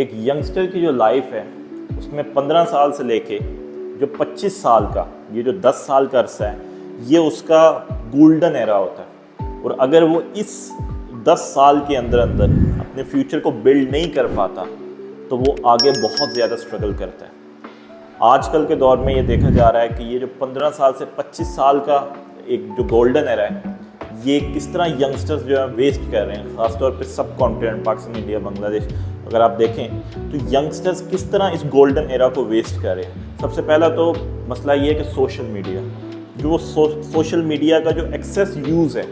ایک ینگسٹر کی جو لائف ہے اس میں 15 سال سے لے کے جو 25 سال کا یہ جو 10 سال کا عرصہ ہے یہ اس کا گولڈن ایرا ہوتا ہے. اور اگر وہ اس 10 سال کے اندر اپنے فیوچر کو بلڈ نہیں کر پاتا تو وہ آگے بہت زیادہ سٹرگل کرتا ہے. آج کل کے دور میں یہ دیکھا جا رہا ہے کہ یہ جو 15 سال سے 25 سال کا ایک جو گولڈن ایرا ہے یہ کس طرح ینگسٹرز جو ہے ویسٹ کر رہے ہیں, خاص طور پہ سب کانٹیننٹ پاکستان, انڈیا, بنگلہ دیش. اگر آپ دیکھیں تو ینگسٹرز کس طرح اس گولڈن ایرا کو ویسٹ کر رہے ہیں. سب سے پہلا تو مسئلہ یہ ہے کہ سوشل میڈیا, جو سوشل میڈیا کا جو ایکسیس یوز ہے,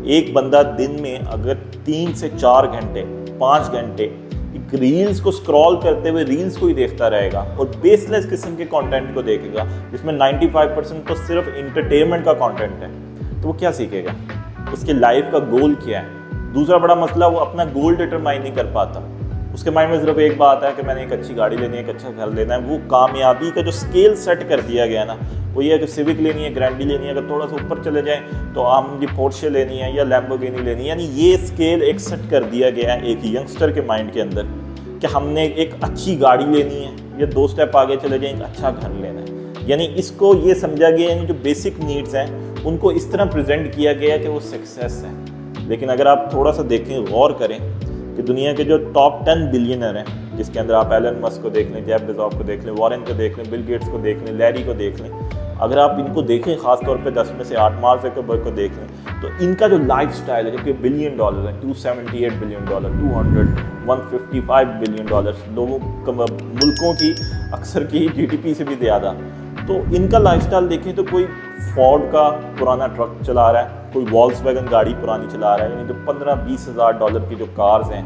ایک بندہ دن میں اگر 3 سے 4 گھنٹے 5 گھنٹے ایک ریلز کو اسکرول کرتے ہوئے ریلز کو ہی دیکھتا رہے گا اور بیس لیس قسم کے کانٹینٹ کو دیکھے گا جس میں 95% تو صرف انٹرٹینمنٹ کا کانٹینٹ ہے, تو وہ کیا سیکھے گا؟ اس کے لائف کا گول کیا ہے؟ دوسرا بڑا مسئلہ, وہ اپنا گول ڈٹرمائن نہیں کر پاتا. اس کے مائنڈ میں صرف ایک بات ہے کہ میں نے ایک اچھی گاڑی لینی ہے, ایک اچھا گھر لینا ہے. وہ کامیابی کا جو اسکیل سیٹ کر دیا گیا نا, وہ یہ ہے کہ سیوک لینی ہے, گرینڈی لینی ہے, اگر تھوڑا سا اوپر چلے جائیں تو عام کی پورشے لینی ہے یا لیمبورگینی لینی ہے. یعنی یہ اسکیل ایک سیٹ کر دیا گیا ہے ایک ینگسٹر کے مائنڈ کے اندر کہ ہم نے ایک اچھی گاڑی لینی ہے یا 2 اسٹیپ آگے چلے جائیں ایک اچھا گھر لینا ہے. یعنی اس کو یہ سمجھا گیا, یعنی جو بیسک نیڈز ہیں ان کو اس طرح پریزنٹ کیا گیا کہ وہ سکسیس ہے. لیکن اگر آپ تھوڑا سا دیکھیں, غور کریں کہ دنیا کے جو ٹاپ 10 بلینئر ہیں, جس کے اندر آپ ایلن مسک کو دیکھ لیں, جیف بیزوس کو دیکھ لیں, وارن کو دیکھ لیں, بل گیٹس کو دیکھ لیں, لیری کو دیکھ لیں, اگر آپ ان کو دیکھیں خاص طور پہ 10 میں سے 8 مارک زکربرگ کو دیکھ لیں, تو ان کا جو لائف سٹائل ہے, جبکہ بلین ڈالر ہے, $278 بلین, 155 بلین ڈالر, لوگوں ملکوں کی اکثر کی جی ڈی پی سے بھی زیادہ. تو ان کا لائف سٹائل دیکھیں تو کوئی فورڈ کا پرانا ٹرک چلا رہا ہے, کوئی والکس ویگن گاڑی پرانی چلا رہا ہے, یعنی جو 15-20 ہزار ڈالر کی جو کارز ہیں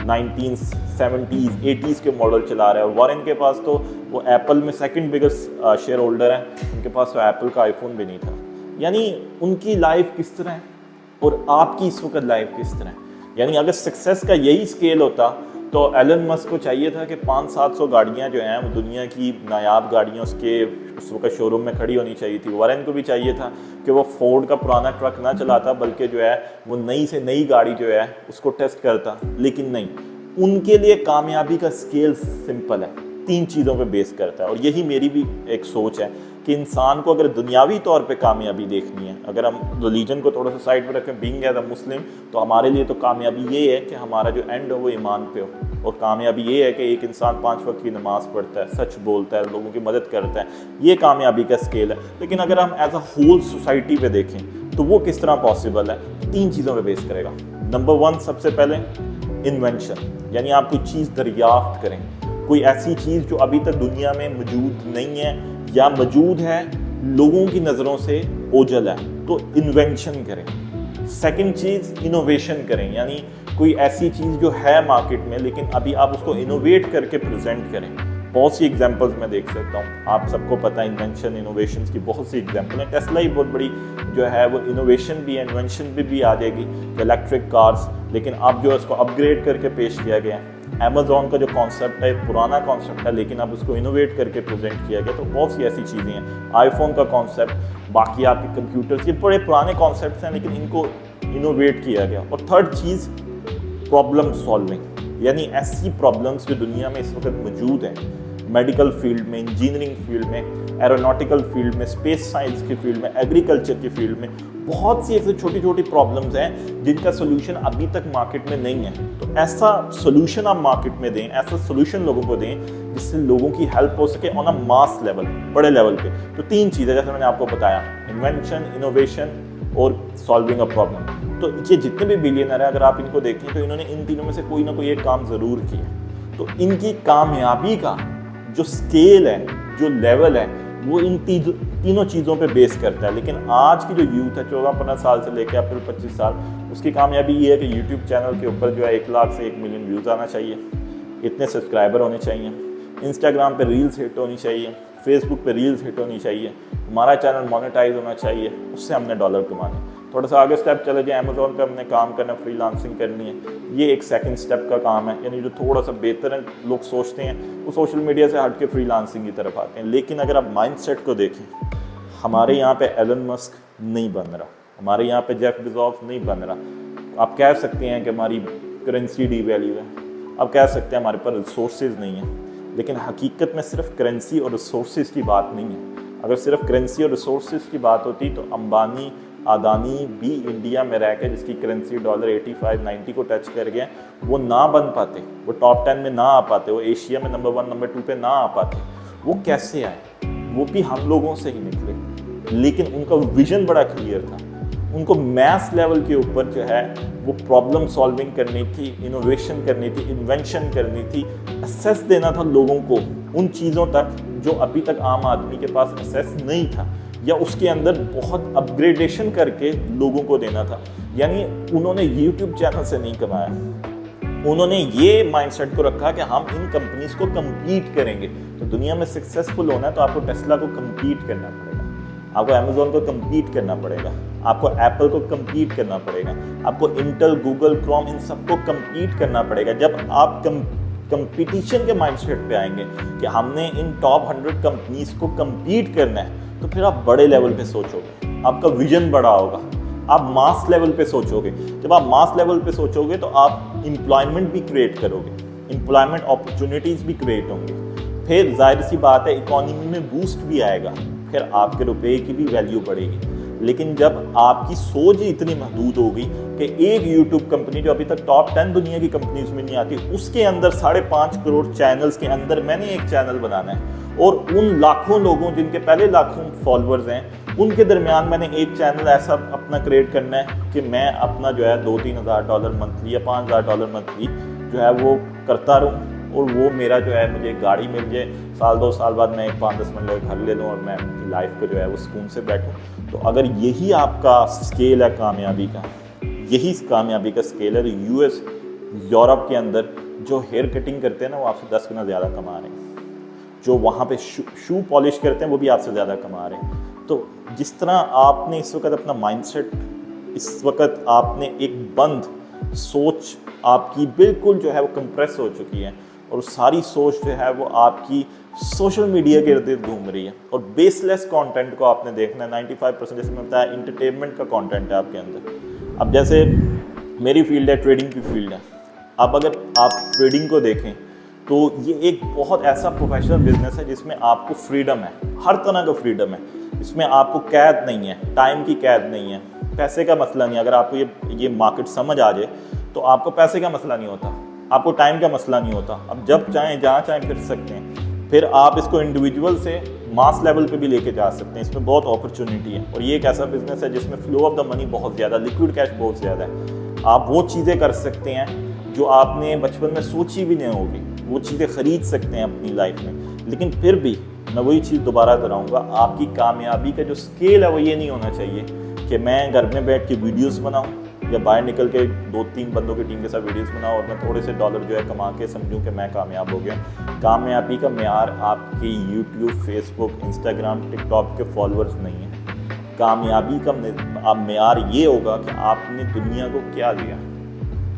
1970s 80s کے ماڈل چلا رہا ہے. وارن کے پاس تو وہ ایپل میں سیکنڈ بگیسٹ شیئر ہولڈر ہیں, ان کے پاس تو ایپل کا آئی فون بھی نہیں تھا. یعنی ان کی لائف کس طرح ہے اور آپ کی اس وقت لائف کس طرح ہے. یعنی اگر سکسیس کا یہی اسکیل ہوتا تو ایلن مسک کو چاہیے تھا کہ 500-700 گاڑیاں جو ہیں وہ دنیا کی نایاب گاڑیاں اس وقت شو روم میں کھڑی ہونی چاہیے تھی. وارن کو بھی چاہیے تھا کہ وہ فورڈ کا پرانا ٹرک نہ چلاتا بلکہ جو ہے وہ نئی سے نئی گاڑی جو ہے اس کو ٹیسٹ کرتا. لیکن نہیں, ان کے لیے کامیابی کا اسکیل سمپل ہے, 3 چیزوں پہ بیس کرتا ہے. اور یہی میری بھی ایک سوچ ہے کہ انسان کو اگر دنیاوی طور پہ کامیابی دیکھنی ہے, اگر ہم ریلیجن کو تھوڑا سا سائڈ پہ رکھیں, بینگ ایز اے مسلم, تو ہمارے لیے تو کامیابی یہ ہے کہ ہمارا جو اینڈ ہے وہ ایمان پہ ہو. اور کامیابی یہ ہے کہ ایک انسان 5 وقت کی نماز پڑھتا ہے, سچ بولتا ہے, لوگوں کی مدد کرتا ہے, یہ کامیابی کا اسکیل ہے. لیکن اگر ہم ایز اے ہول سوسائٹی پہ دیکھیں تو وہ کس طرح پاسبل ہے, 3 چیزوں پہ بیس کرے گا. نمبر 1, سب سے پہلے انوینشن, یعنی آپ کوئی چیز دریافت کریں, کوئی ایسی چیز جو ابھی تک دنیا میں موجود نہیں ہے یا موجود ہے لوگوں کی نظروں سے اوجھل ہے, تو انوینشن کریں. سیکنڈ چیز انوویشن کریں, یعنی کوئی ایسی چیز جو ہے مارکیٹ میں لیکن ابھی آپ اس کو انوویٹ کر کے پریزنٹ کریں. بہت سی ایگزامپلز میں دیکھ سکتا ہوں, آپ سب کو پتہ ہے انوینشن انوویشنز کی بہت سی ایگزامپل ہیں. ٹیسلا ہی بہت بڑی جو ہے وہ انوویشن بھی ہے, انوینشن بھی آ جائے گی, الیکٹرک کارز, لیکن اب جو ہے اس کو اپ گریڈ کر کے پیش کیا گیا ہے. امیزون کا جو کانسیپٹ ہے پرانا کانسیپٹ ہے لیکن اب اس کو انوویٹ کر کے پریزنٹ کیا گیا. تو بہت سی ایسی چیزیں ہیں, آئی فون کا کانسیپٹ, باقی آپ کے کمپیوٹرز, یہ بڑے پرانے کانسیپٹس ہیں لیکن ان کو انوویٹ کیا گیا. اور تھرڈ چیز پرابلم سالونگ, یعنی ایسی پرابلمس جو دنیا میں اس وقت موجود ہیں, میڈیکل فیلڈ میں, انجینئرنگ فیلڈ میں, ایروناٹیکل فیلڈ میں, اسپیس سائنس کی فیلڈ میں, ایگریکلچر کی فیلڈ میں, بہت سی ایسی چھوٹی چھوٹی پرابلمز ہیں جن کا سولوشن ابھی تک مارکیٹ میں نہیں ہے. تو ایسا سولوشن آپ مارکیٹ میں دیں, ایسا سولوشن لوگوں کو دیں جس سے لوگوں کی ہیلپ ہو سکے آن اے ماس لیول, بڑے لیول پہ. تو 3 چیزیں جیسے میں نے آپ کو بتایا, انوینشن, انوویشن اور سالونگ اے پرابلم. تو یہ جتنے بھی بلینئر ہیں اگر آپ ان کو دیکھیں تو انہوں نے ان تینوں میں سے کوئی نہ کوئی ایک کام ضرور کیا. تو ان کی کامیابی کا جو اسکیل ہے, جو لیول ہے, وہ ان تینوں چیزوں پہ بیس کرتا ہے. لیکن آج کی جو یوتھ ہے 14-15 سال سے لے کے اب 25 سال, اس کی کامیابی یہ ہے کہ یوٹیوب چینل کے اوپر جو ہے 1 لاکھ سے 1 ملین ویوز آنا چاہیے, اتنے سبسکرائبر ہونے چاہیے, انسٹاگرام پہ ریلز ہٹ ہونی چاہیے, فیس بک پہ ریلز ہٹ ہونی چاہیے, ہمارا چینل مانیٹائز ہونا چاہیے, اس سے ہم نے ڈالر کمانے. تھوڑا سا آگے اسٹیپ چلے جائیں, امیزون پہ ہم نے کام کرنا, فری لانسنگ کرنی ہے, یہ ایک سیکنڈ اسٹیپ کا کام ہے. یعنی جو تھوڑا سا بہتر ہے لوگ سوچتے ہیں وہ سوشل میڈیا سے ہٹ کے فری لانسنگ کی طرف آتے ہیں. لیکن اگر آپ مائنڈ سیٹ کو دیکھیں, ہمارے یہاں پہ ایلن مسک نہیں بن رہا, ہمارے یہاں پہ جیف بیزوس نہیں بن رہا. آپ کہہ سکتے ہیں کہ ہماری کرنسی ڈی ویلیو ہے, अब कह सकते हैं हमारे पास रिसोर्सेज नहीं है, लेकिन हकीकत में सिर्फ करेंसी और रिसोर्सेज की बात नहीं है। अगर सिर्फ करेंसी और रिसोर्सेज की बात होती तो अंबानी अदानी भी इंडिया में रह के, जिसकी करेंसी डॉलर 85-90 को टच कर गया, वो ना बन पाते, वो टॉप 10 में ना आ पाते, वो एशिया में नंबर 1 नंबर 2 पे ना आ पाते। वो कैसे आए? वो भी हम लोगों से ही निकले, लेकिन उनका विजन बड़ा क्लियर था। उनको मैथ लेवल के ऊपर जो है वो प्रॉब्लम सॉल्विंग करनी थी, इनोवेशन करनी थी, इन्वेंशन करनी थी, एक्सेस देना था लोगों को उन चीज़ों तक जो अभी तक आम आदमी के पास एक्सेस नहीं था, या उसके अंदर बहुत अपग्रेडेशन करके लोगों को देना था। यानी उन्होंने यूट्यूब चैनल से नहीं कमाया, उन्होंने ये माइंडसेट को रखा कि हम इन कंपनीज को कम्पीट करेंगे। तो दुनिया में सक्सेसफुल होना है तो आपको टेस्ला को कम्पीट करना पड़ेगा, आपको अमेजोन को कम्पीट करना पड़ेगा, आपको एप्पल को कम्पीट करना पड़ेगा, आपको इंटेल, गूगल, क्रोम, इन सबको कम्पीट करना पड़ेगा। जब आप कंपटीशन के माइंडसेट पे आएंगे कि हमने इन टॉप 100 कंपनीज को कम्पीट करना है, तो फिर आप बड़े लेवल पे सोचोगे, आपका विजन बड़ा होगा, आप मास लेवल पे सोचोगे। जब आप मास लेवल पे सोचोगे तो आप एम्प्लॉयमेंट भी क्रिएट करोगे, एम्प्लॉयमेंट अपॉर्चुनिटीज़ भी क्रिएट होंगी, फिर जाहिर सी बात है इकोनॉमी में बूस्ट भी आएगा, फिर आपके रुपए की भी वैल्यू बढ़ेगी। लेकिन जब आपकी सोच ही इतनी महदूद होगी कि एक यूट्यूब कंपनी जो अभी तक टॉप 10 दुनिया की कंपनीज में नहीं आती, उसके अंदर 5.5 करोड़ चैनल्स के अंदर मैंने एक चैनल बनाना है, और उन लाखों लोगों जिनके पहले लाखों फॉलोअर्स हैं उनके दरमियान मैंने एक चैनल ऐसा अपना क्रिएट करना है कि मैं अपना जो है $2-3 हज़ार मंथली या $5,000 मंथली जो है वो करता रहूँ, और वो मेरा जो है मुझे गाड़ी मिल जाए, 1-2 साल बाद मैं एक 5-10 मंजिल घर ले लूँ और मैं अपनी लाइफ को जो है वो सुकून से बैठूँ। तो अगर यही आपका स्केल है कामयाबी का, यही कामयाबी का स्केल है, तो यूएस, यूरोप के अंदर जो हेयर कटिंग करते हैं ना वो आपसे 10 गुना ज़्यादा कमा रहे हैं, जो वहाँ पे शू पॉलिश करते हैं वो भी आपसे ज़्यादा कमा रहे हैं। तो जिस तरह आपने इस वक्त अपना माइंडसेट, इस वक्त आपने एक बंद सोच आपकी बिल्कुल जो है वो कंप्रेस हो चुकी है, और सारी सोच जो है वो आपकी सोशल मीडिया के इर्द गिर्द घूम रही है, और बेसलेस कंटेंट को आपने देखना है। 95% जैसे मैं बताया इंटरटेनमेंट का कंटेंट है आपके अंदर। अब जैसे मेरी फील्ड है, ट्रेडिंग की फील्ड है। अब अगर आप ट्रेडिंग को देखें तो ये एक बहुत ऐसा प्रोफेशनल बिजनेस है जिसमें आपको फ्रीडम है, हर तरह का फ्रीडम है। इसमें आपको कैद नहीं है, टाइम की कैद नहीं है, पैसे का मसला नहीं है। अगर आपको ये मार्केट समझ आ जाए तो आपको पैसे का मसला नहीं होता, आपको टाइम का मसला नहीं होता। अब जब चाहें जहाँ चाहें फिर सकते हैं। फिर आप इसको इंडिविजुअल से मास लेवल पे भी लेके जा सकते हैं, इसमें बहुत अपॉर्चुनिटी है। और ये एक ऐसा बिजनेस है जिसमें फ्लो ऑफ द मनी बहुत ज़्यादा, लिक्विड कैश बहुत ज़्यादा है। आप वो चीज़ें कर सकते हैं जो आपने बचपन में सोची भी नहीं होगी, वो चीज़ें ख़रीद सकते हैं अपनी लाइफ में। लेकिन फिर भी मैं वही चीज़ दोबारा दोहराऊंगा, आपकी कामयाबी का जो स्केल है वो ये नहीं होना चाहिए कि मैं घर में बैठ के वीडियोस बनाऊं या बाहर निकल के 2-3 बंदों की टीम के साथ वीडियोस बनाऊं और मैं थोड़े से डॉलर जो है कमा के समझूं कि मैं कामयाब हो गया। कामयाबी का मेयार आपके यूट्यूब, फेसबुक, इंस्टाग्राम, टिकटॉक के फॉलोअर्स नहीं है। कामयाबी का मेयार ये होगा कि आपने दुनिया को क्या दिया।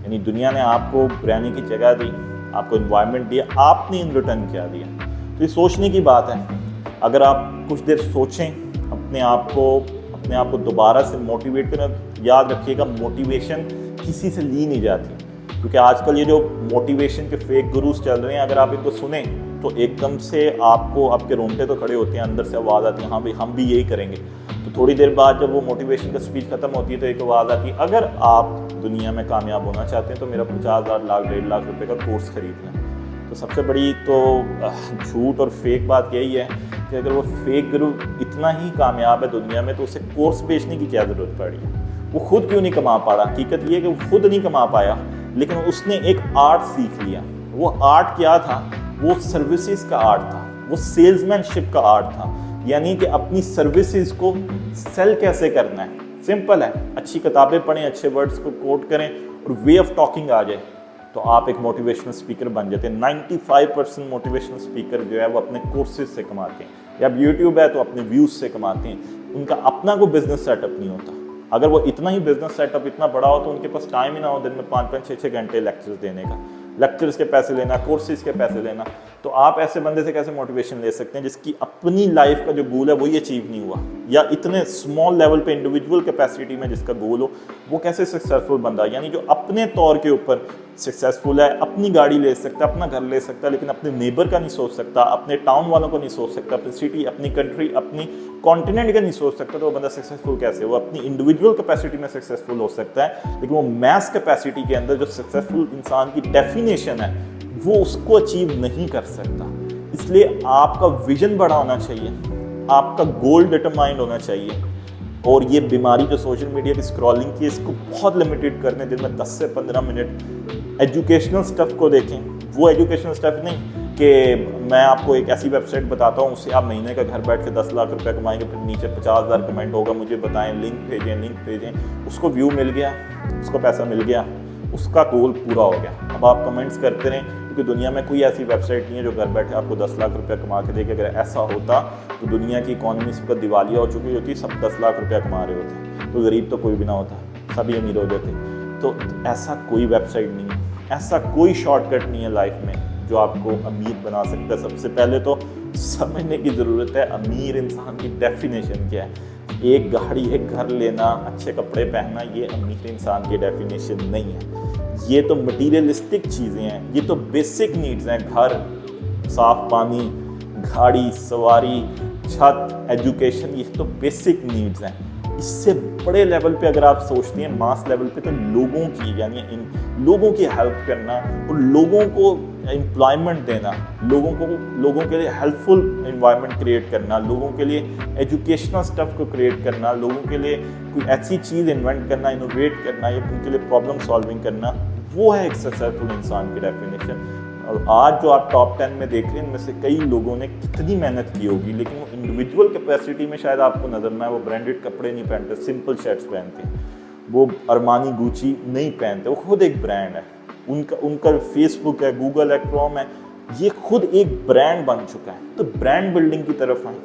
यानी दुनिया ने आपको रहने की जगह दी, आपको इन्वायरमेंट दिया, आपने इन रिटर्न क्या दिया। तो ये सोचने की बात है। अगर आप कुछ देर सोचें, अपने आप को दोबारा से मोटिवेट करें। याद रखिएगा, मोटिवेशन किसी से ली नहीं जाती, क्योंकि आजकल ये जो मोटिवेशन के फेक गुरुज चल रहे हैं, अगर आप इनको सुने तो एकदम से आपके रोंगटे तो खड़े होते हैं, अंदर से आवाज़ आती है हाँ भाई हम भी यही करेंगे। तो थोड़ी देर बाद जब वो मोटिवेशन का स्पीच खत्म होती है तो एक आवाज़ आती है, अगर आप दुनिया में कामयाब होना चाहते हैं तो मेरा 50,000, लाख, 1.5 लाख रुपए का कोर्स खरीद लें। तो सबसे बड़ी तो झूठ और फेक बात यही है कि अगर वो फेक गुरु इतना ही कामयाब है दुनिया में तो उसे कोर्स बेचने की क्या ज़रूरत पड़ी है। वो खुद क्यों नहीं कमा पा रहा? हकीकत ये है कि वो खुद नहीं कमा पाया, लेकिन उसने एक आर्ट सीख लिया। वो आर्ट क्या था? वो सर्विसेज का आर्ट था, वो सेल्समैनशिप का आर्ट था। यानी कि अपनी सर्विसेज को सेल कैसे करना है। सिंपल है, अच्छी किताबें पढ़ें, अच्छे वर्ड्स को कोट करें और वे ऑफ टॉकिंग आ जाए तो आप एक मोटिवेशनल स्पीकर बन जाते हैं। 95% मोटिवेशनल स्पीकर जो है वो अपने कोर्सेज से कमाते हैं, या अब यूट्यूब है तो अपने व्यूज़ से कमाते हैं। उनका अपना कोई बिजनेस सेटअप नहीं होता। अगर वो इतना ही बिजनेस सेटअप इतना बड़ा हो तो उनके पास टाइम ही ना हो दिन में 5-5, 6-6 घंटे लेक्चर्स देने का, लेक्चर्स के पैसे लेना, कोर्सेज के पैसे लेना। तो आप ऐसे बंदे से कैसे मोटिवेशन ले सकते हैं जिसकी अपनी लाइफ का जो गोल है वही अचीव नहीं हुआ, या इतने स्मॉल लेवल पे इंडिविजुअल कैपेसिटी में जिसका गोल हो वो कैसे सक्सेसफुल बंदा, यानी जो अपने तौर के ऊपर सक्सेसफुल है, अपनी गाड़ी ले सकता है, अपना घर ले सकता है, लेकिन अपने नेबर का नहीं सोच सकता, अपने टाउन वालों को नहीं सोच सकता, अपनी सिटी, अपनी कंट्री, अपनी कॉन्टिनेंट का नहीं सोच सकता, तो वो बंदा सक्सेसफुल कैसे? वो अपनी इंडिविजुअल कैपेसिटी में सक्सेसफुल हो सकता है, लेकिन वो मैस कैपेसिटी के अंदर जो सक्सेसफुल इंसान की डेफिनेशन है वो उसको अचीव नहीं कर सकता। इसलिए आपका विजन बड़ा होना चाहिए, आपका गोल डिटरमाइंड होना चाहिए, और ये बीमारी जो सोशल मीडिया की स्क्रॉलिंग की, इसको बहुत लिमिटेड करने, दिन में 10 से 15 मिनट एजुकेशनल स्टफ को देखें। वो एजुकेशनल स्टफ नहीं कि मैं आपको एक ऐसी वेबसाइट बताता हूँ उससे आप महीने का घर बैठ के 10 लाख रुपए कमाएंगे, फिर नीचे 50,000 कमेंट होगा, मुझे बताएं, लिंक भेजें, उसको व्यू मिल गया, उसको पैसा मिल गया, उसका गोल पूरा हो गया। अब आप कमेंट्स करते रहें, क्योंकि दुनिया में कोई ऐसी वेबसाइट नहीं है जो घर बैठे आपको 10 लाख रुपया कमा के देगी। अगर ऐसा होता तो दुनिया की इकॉनमी इस वक्त दिवालिया हो चुकी होती, सब 10 लाख रुपया कमा रहे होते, तो गरीब तो कोई भी ना होता, सभी अमीर हो जाते। तो ऐसा कोई वेबसाइट नहीं है, ऐसा कोई शॉर्टकट नहीं है लाइफ में जो आपको अमीर बना सकता है। सबसे पहले तो समझने की ज़रूरत है अमीर इंसान की डेफिनेशन क्या है। एक गाड़ी, एक घर लेना, अच्छे कपड़े पहनना, ये अमीर इंसान की डेफिनेशन नहीं है। ये तो मटीरियलिस्टिक चीज़ें हैं, ये तो बेसिक नीड्स हैं, घर, साफ पानी, गाड़ी, सवारी, छत, एजुकेशन, ये तो बेसिक नीड्स हैं। इससे बड़े लेवल पे अगर आप सोचते हैं, मास लेवल पे, तो लोगों की, यानी इन लोगों की हेल्प करना और लोगों को एम्प्लॉयमेंट देना, लोगों के लिए हेल्पफुल एनवायरनमेंट क्रिएट करना, लोगों के लिए एजुकेशनल स्टफ को क्रिएट करना, लोगों के लिए कोई ऐसी चीज़ इन्वेंट करना, इनोवेट करना, या उनके लिए प्रॉब्लम सॉल्विंग करना, वो है एक सक्सेसफुल इंसान की डेफिनेशन। और आज जो आप टॉप 10 में देख रहे हैं, इनमें से कई लोगों ने कितनी मेहनत की होगी, लेकिन वो इंडिविजुअल कैपेसिटी में शायद आपको नजर ना है। वो ब्रांडेड कपड़े नहीं पहनते, सिंपल शर्ट्स पहनते हैं, वो अरमानी, गुची नहीं पहनते, वो खुद एक ब्रांड है। उनका फेसबुक है, गूगल है, क्रोम है, ये खुद एक ब्रांड बन चुका है। तो ब्रांड बिल्डिंग की तरफ आए,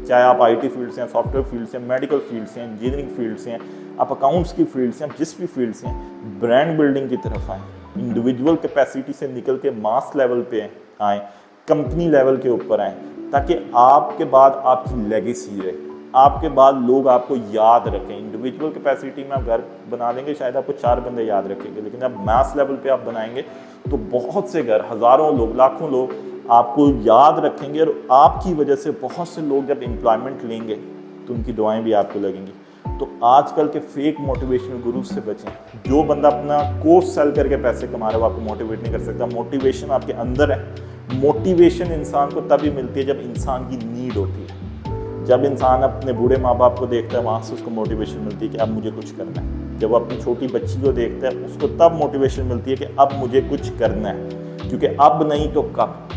चाहे आप IT फील्ड से हैं, सॉफ्टवेयर फील्ड से, मेडिकल फील्ड से, इंजीनियरिंग फील्ड से हैं, आप अकाउंट्स की फील्ड से, आप जिस भी फील्ड से हैं, ब्रांड बिल्डिंग की तरफ आए, इंडिविजुअल कैपेसिटी से निकल के मास लेवल पे आए, कंपनी लेवल के ऊपर आए, ताकि आपके बाद आपकी लेगेसी रहे, आपके बाद लोग आपको याद रखें। इंडिविजुअल कैपेसिटी में आप घर बना देंगे, शायद आपको 4 बंदे याद रखेंगे, लेकिन अब मास लेवल पे आप बनाएंगे तो बहुत से घर, हज़ारों लोग, लाखों लोग आपको याद रखेंगे, और आपकी वजह से बहुत से लोग जब एम्प्लॉयमेंट लेंगे तो उनकी दुआएं भी आपको लगेंगी। तो आजकल के फेक मोटिवेशनल गुरु से बचें। जो बंदा अपना कोर्स सेल करके पैसे कमा रहा है वो आपको मोटिवेट नहीं कर सकता। मोटिवेशन आपके अंदर है। मोटिवेशन इंसान को तभी मिलती है जब इंसान की नीड होती है। जब इंसान अपने बूढ़े माँ बाप को देखता है, वहाँ से उसको मोटिवेशन मिलती है कि अब मुझे कुछ करना है। जब वो अपनी छोटी बच्ची को देखता है, उसको तब मोटिवेशन मिलती है कि अब मुझे कुछ करना है, क्योंकि अब नहीं तो कब।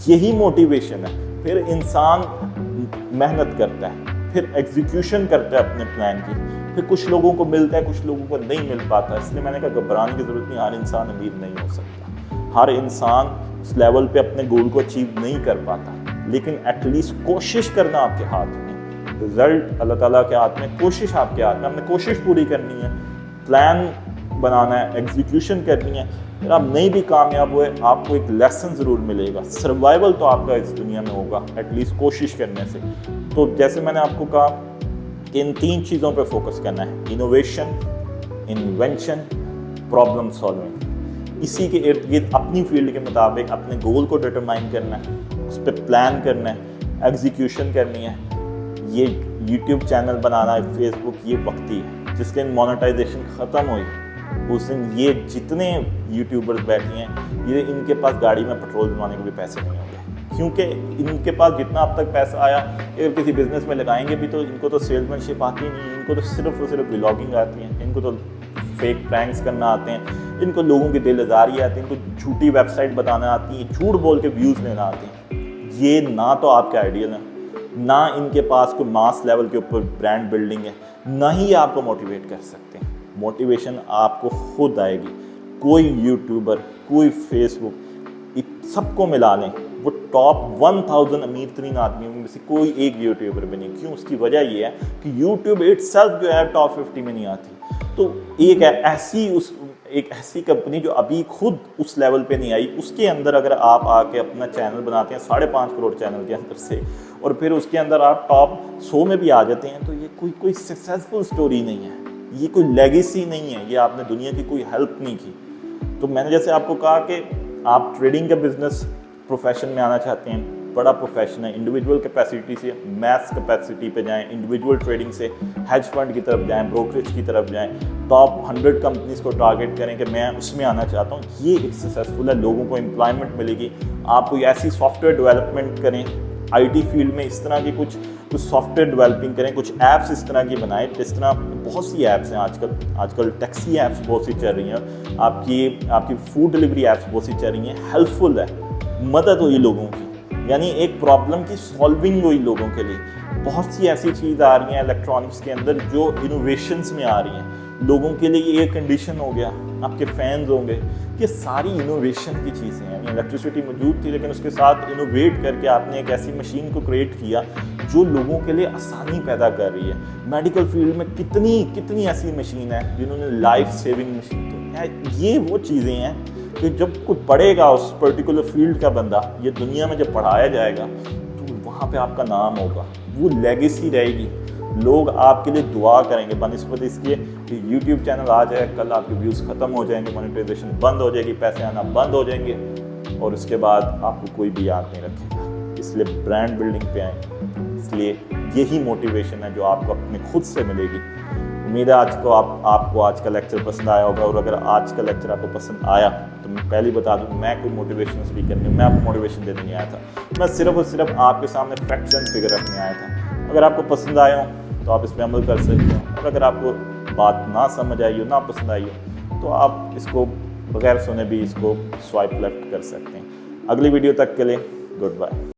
यही मोटिवेशन है। फिर इंसान मेहनत करता है, फिर एग्जीक्यूशन करता है अपने प्लान की, फिर कुछ लोगों को मिलता है, कुछ लोगों को नहीं मिल पाता। इसलिए मैंने कहा घबराने की जरूरत नहीं, हर इंसान अमीर नहीं हो सकता, हर इंसान उस लेवल पे अपने गोल को अचीव नहीं कर पाता, लेकिन एटलीस्ट कोशिश करना आपके हाथ में। रिजल्ट अल्लाह ताला के हाथ में, कोशिश आपके हाथ में। आपने कोशिश पूरी करनी है, प्लान बनाना है, एग्जीक्यूशन करनी है। अगर आप नहीं भी कामयाब हुए, आपको एक लेसन ज़रूर मिलेगा। सर्वाइवल तो आपका इस दुनिया में होगा एटलीस्ट कोशिश करने से। तो जैसे मैंने आपको कहा कि इन 3 चीज़ों पे फोकस करना है, इनोवेशन, इन्वेंशन, प्रॉब्लम सॉल्विंग। इसी के इर्द गिर्द अपनी फील्ड के मुताबिक अपने गोल को डिटरमाइन करना है, उस पर प्लान करना है, एग्जीक्यूशन करनी है। ये यूट्यूब चैनल बनाना है, फेसबुक, ये वक्ती है। जिस दिन मोनेटाइजेशन ख़त्म हुई उस दिन ये जितने यूट्यूबर्स बैठे हैं, ये इनके पास गाड़ी में पेट्रोल डलवाने के भी पैसे नहीं होंगे, क्योंकि इनके पास जितना अब तक पैसा आया, अगर किसी बिजनेस में लगाएंगे भी तो इनको तो सेल्समैनशिप आती नहीं, इनको तो सिर्फ और सिर्फ व्लॉगिंग आती है, इनको तो फेक प्रैंक्स करना आते हैं, इनको लोगों की दिल आज़ारी आती है, इनको झूठी वेबसाइट बताना आती है, झूठ बोल के व्यूज़ लेना आते हैं। ये ना तो आपके आइडियल हैं, ना इनके पास कोई मास लेवल के ऊपर ब्रांड बिल्डिंग है, ना ही आपको मोटिवेट कर सकते हैं। मोटिवेशन आपको खुद आएगी। कोई यूट्यूबर, कोई फेसबुक, सबको मिला लें, वो टॉप 1000 अमीर तरीन आदमियों में से कोई एक यूट्यूबर भी नहीं। क्यों? उसकी वजह ये है कि यूट्यूब इटसेल्फ जो है टॉप 50 में नहीं आती। तो एक ऐसी कंपनी जो अभी खुद उस लेवल पे नहीं आई, उसके अंदर अगर आप आके अपना चैनल बनाते हैं 5.5 करोड़ चैनल के अंदर से, और फिर उसके अंदर आप टॉप 100 में भी आ जाते हैं, तो ये कोई सक्सेसफुल स्टोरी नहीं है। ये कोई लेगेसी नहीं है, ये आपने दुनिया की कोई हेल्प नहीं की। तो मैंने जैसे आपको कहा कि आप ट्रेडिंग का बिजनेस प्रोफेशन में आना चाहते हैं, बड़ा प्रोफेशन है, इंडिविजुअल कैपेसिटी से मैस कैपेसिटी पे जाएं, इंडिविजुअल ट्रेडिंग से हेज फंड की तरफ जाएं, ब्रोकरेज की तरफ जाएं, टॉप 100 कंपनीज को टारगेट करें कि मैं उसमें आना चाहता हूँ, ये एक सक्सेसफुल है, लोगों को एम्प्लॉयमेंट मिलेगी। आप कोई ऐसी सॉफ्टवेयर डेवलपमेंट करें, आईटी फील्ड में इस तरह की कुछ सॉफ्टवेयर डेवलपिंग करें, कुछ ऐप्स इस तरह की बनाएं, जिस तरह बहुत सी ऐप्स हैं आजकल टैक्सी ऐप्स बहुत सी चल रही हैं, आपकी फूड डिलीवरी ऐप्स बहुत सी चल रही हैं, हेल्पफुल है, मदद हुई लोगों की, यानी एक प्रॉब्लम की सॉल्विंग हुई लोगों के लिए। बहुत सी ऐसी चीज़ आ रही हैं इलेक्ट्रॉनिक्स के अंदर जो इनोवेशंस में आ रही हैं, लोगों के लिए एयर कंडीशन हो गया, आपके फैंस होंगे, ये सारी इनोवेशन की चीज़ें हैं। यानी इलेक्ट्रिसिटी मौजूद थी लेकिन उसके साथ इनोवेट करके आपने एक ऐसी मशीन को क्रिएट किया जो लोगों के लिए आसानी पैदा कर रही है। मेडिकल फील्ड में कितनी ऐसी मशीन है जिन्होंने लाइफ सेविंग मशीन, तो ये वो चीज़ें हैं कि जब कोई पढ़ेगा उस पर्टिकुलर फील्ड का बंदा, ये दुनिया में जब पढ़ाया जाएगा तो वहाँ पे आपका नाम होगा, वो लेगेसी रहेगी, लोग आपके लिए दुआ करेंगे। बनिस्बत इसके यूट्यूब चैनल आ जाए, कल आपके व्यूज़ ख़त्म हो जाएंगे, मोनेटाइजेशन बंद हो जाएगी, पैसे आना बंद हो जाएंगे और उसके बाद आपको कोई भी याद नहीं रखेगा। इसलिए ब्रांड बिल्डिंग पे आए, इसलिए यही मोटिवेशन है जो आपको अपने खुद से मिलेगी। उम्मीद है आपको आज का लेक्चर पसंद आया होगा, और अगर आज का लेक्चर आपको पसंद आया तो मैं पहले बता दूं, मैं कोई मोटिवेशनल स्पीकर नहीं हूं, मैं आपको मोटिवेशन देने नहीं आया था, मैं सिर्फ और सिर्फ आपके सामने फैक्ट्स एंड फिगर रखने आया था। अगर आपको पसंद आया हो तो आप इस पर अमल कर सकते हो, और अगर आपको बात ना समझ आई हो, ना पसंद आई हो, तो आप इसको बगैर सुने भी इसको स्वाइप लेफ्ट कर सकते हैं। अगली वीडियो तक के लिए गुड बाय।